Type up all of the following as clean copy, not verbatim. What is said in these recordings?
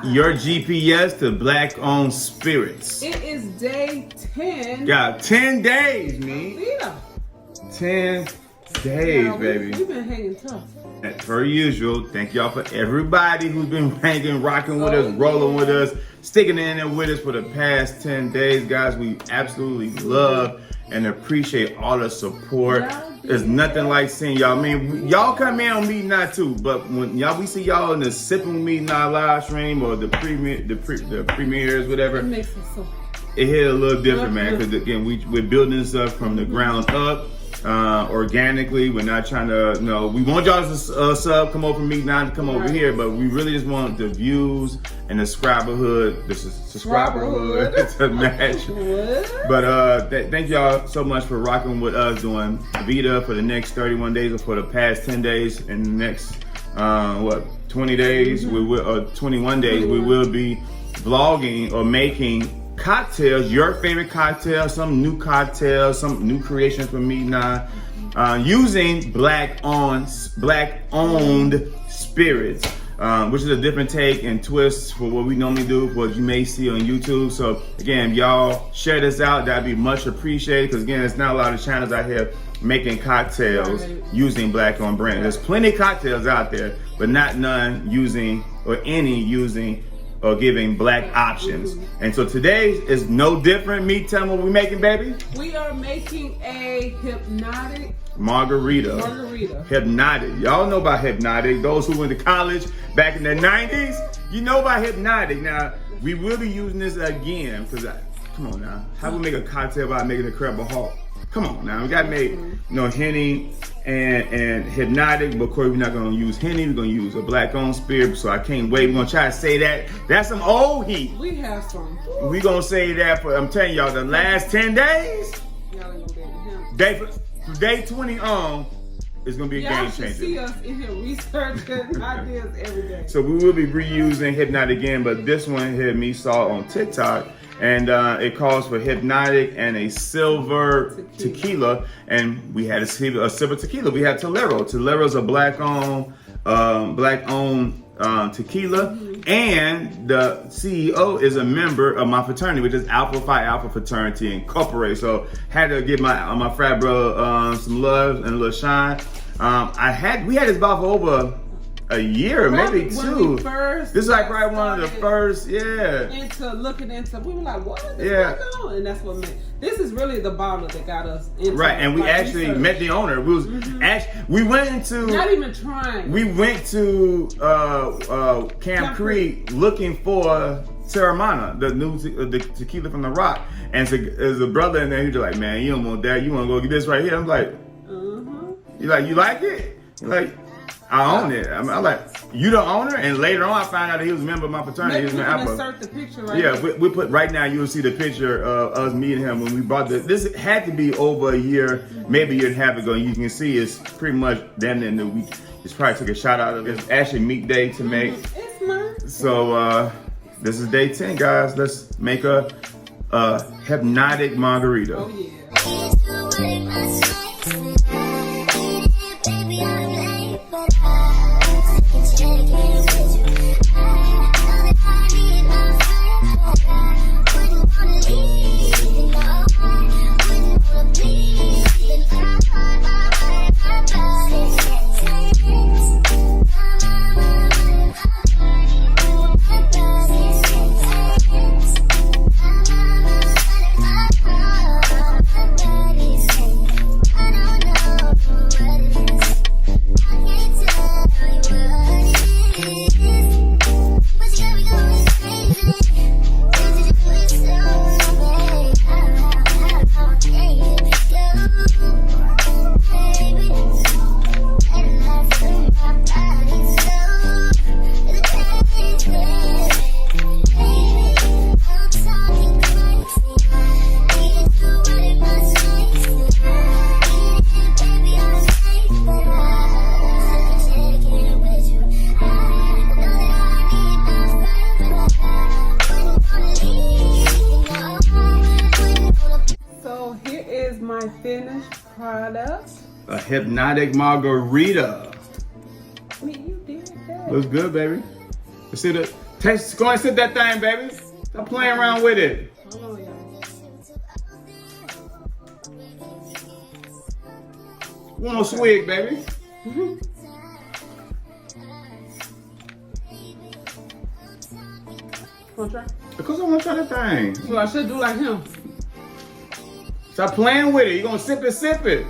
Your GPS to black-owned spirits. It is day 10. Got 10 days, me. Veda. 10 days, Yeah, baby. We've been hanging tough. As per usual, thank y'all for everybody who's been hanging, rocking with us, rolling with us, sticking in there with us for the past 10 days, guys. We absolutely love and appreciate all the support. There's nothing like seeing y'all. I mean, y'all come in on Meet Not too, but when we see y'all in the Sippin Meet Not live stream or the premieres, whatever, It makes us so. it hit a little different, man. Because again, we're building this up from the ground up. Organically, we're not trying to, we want y'all to sub, come over Meet Not to come over here, but we really just want the views and the subscriberhood to match. But thank y'all so much for rocking with us doing Veda for the next 31 days or for the past 10 days and the next 20 days, 21 days, we will be vlogging or making cocktails, your favorite cocktail, some new creations from Meet Not, using black-owned spirits, which is a different take and twist for what we normally do, what you may see on YouTube. So again, y'all share this out, that'd be much appreciated, because again, there's not a lot of channels out here making cocktails using black-owned brands. There's plenty of cocktails out there, but not none using or giving black options. And so today is no different. Me, tell me what we making, baby. We are making a Hpnotiq Margarita. Hpnotiq. Y'all know about Hpnotiq. Those who went to college back in the 90s, you know about Hpnotiq. Now, we will be using this again, because come on now. How we make a cocktail without making a Incredible Hulk? Come on now. We got to make Henny and Hpnotiq, but of course we're not going to use Henny. We're going to use a black-owned spirit, so I can't wait. We're going to try to say that. That's some old heat. We have some. We're going to say that for, I'm telling y'all, the last 10 days, y'all ain't gonna be able to from day 20 on, it's going to be a game changer. Y'all should see us in here researching ideas every day. So we will be reusing Hpnotiq again, but this one here me saw on TikTok. And it calls for Hpnotiq and a silver tequila. And we had a silver tequila. We had Talero. Talero's a black-owned tequila. And the CEO is a member of my fraternity, which is Alpha Phi Alpha Fraternity Incorporated. So had to give my frat bro some love and a little shine. We had this bottle for over a year, maybe two. This is like probably one of the first, into looking into, we were like, what is this going on? And that's what meant. This is really the bottle that got us into. Right, and we actually met the owner. We was we went into, not even trying. We went to Camp Creek looking for Terramana, the new the tequila from the Rock. And so there's a brother in there. He's like, man, you don't want that. You want to go get this right here. I'm like, you like it? You're like, I own it. I'm like, you the owner? And later on, I found out that he was a member of my fraternity. Maybe we can insert the picture right here. We put right now. You will see the picture of us meeting him when we bought this. This had to be over a year, maybe a year and a half ago. You can see it's pretty much then in the week. It's probably took a shot out of it. It's actually meat day to make. It's mine. So this is day 10, guys. Let's make a Hpnotiq Margarita. Oh yeah. Finished product. A Hpnotiq Margarita. I mean, you did that. Looks good, baby. See the Taste, go and sip that thing, baby. Stop playing around with it. Hold on, y'all. One more swig, baby. Wanna try? Because I want to try that thing. So I should do like him. Stop playing with it. You're going to sip it.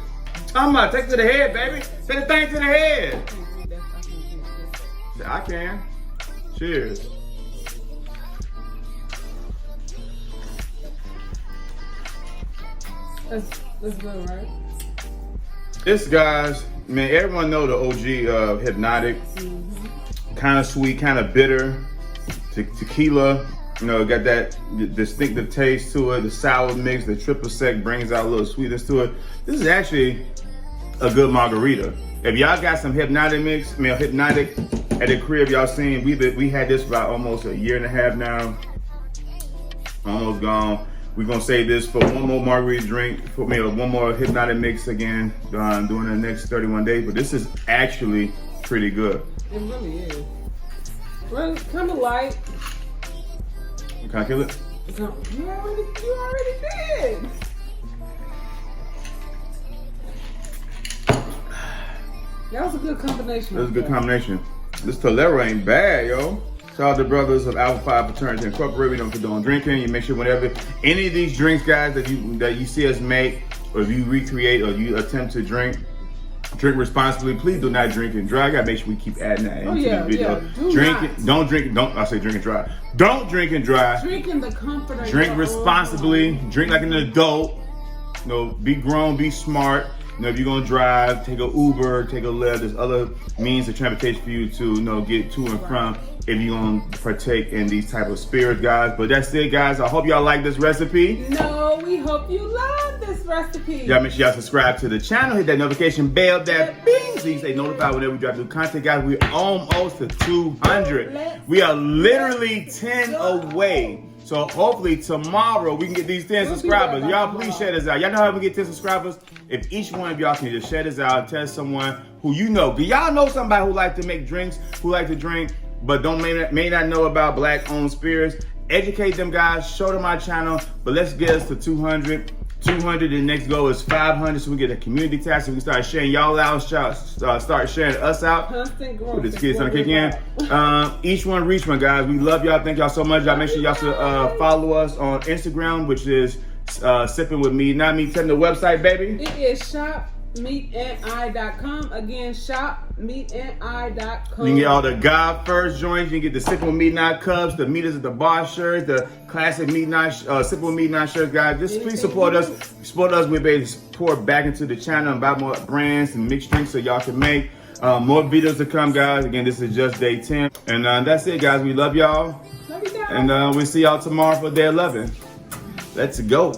Talking about, take it to the head, baby. Take the thing to the head. I can. Cheers. That's good, right? This, guys, man, everyone know the OG of Hpnotiq. Kind of sweet, kind of bitter. Tequila, you know, got that distinctive taste to it. The sour mix, the triple sec brings out a little sweetness to it. This is actually a good margarita. If y'all got some Hpnotiq at the crib, y'all seen, we had this for about almost a year and a half now. Almost gone. We're gonna save this for one more margarita drink, one more Hpnotiq mix again during the next 31 days. But this is actually pretty good. It really is. Well, it's kind of light. You can't kill it? You already did. That was a good combination. That was a good combination. This Talero ain't bad, yo. Shout out to brothers of Alpha Phi Fraternity Incorporated. We don't condone drinking. You make sure whenever any of these drinks, guys, that you see us make, or if you recreate or you attempt to drink responsibly. Please do not drink and drive. I gotta make sure we keep adding that into the video. Don't drink and drive. Don't drink and drive. Drink in the comfort of Drink your responsibly. own home. Drink like an adult. You know, be grown, be smart. You know, if you're gonna drive, take an Uber, take a Lyft. There's other means of transportation for you to, you know, get to and from if you're gonna partake in these type of spirits, guys. But that's it, guys. I hope y'all like this recipe. No, we hope you love this recipe. Y'all make sure y'all subscribe to the channel, hit that notification bell, that bing, so you stay notified whenever we drop new content, guys. We're almost to 200. We are literally 10 away. So hopefully tomorrow we can get these 10 subscribers. Y'all please share this out. Y'all know how we get 10 subscribers? If each one of y'all can just share this out, tell someone who you know. Do y'all know somebody who like to make drinks, who like to drink, but may not know about black-owned spirits? Educate them, guys. Show them our channel. But let's get us to 200. 200, the next goal is 500, so we get a community tab, so we can start sharing y'all out, start sharing us out. Constant growth. With the kids on the kick in. Each one reach one, guys. We love y'all. Thank y'all so much. Y'all make sure y'all should follow us on Instagram, which is Sippin with Me, Not Me. Tell them the website, baby. It is shopmeteandi.com. Again, shopmeteandi.com. You can get all the God First joints. You can get the Sippin with Me Not cups, the Meters at the Bar shirts, the classic Meat Not Sippin with Me Not shirts, guys. Just please support us. Support us. We're able to pour back into the channel and buy more brands and mixed drinks so y'all can make more videos to come, guys. Again, this is just day 10. And that's it, guys. We love y'all. Love you, guys. And we'll see y'all tomorrow for day 11. Let's go.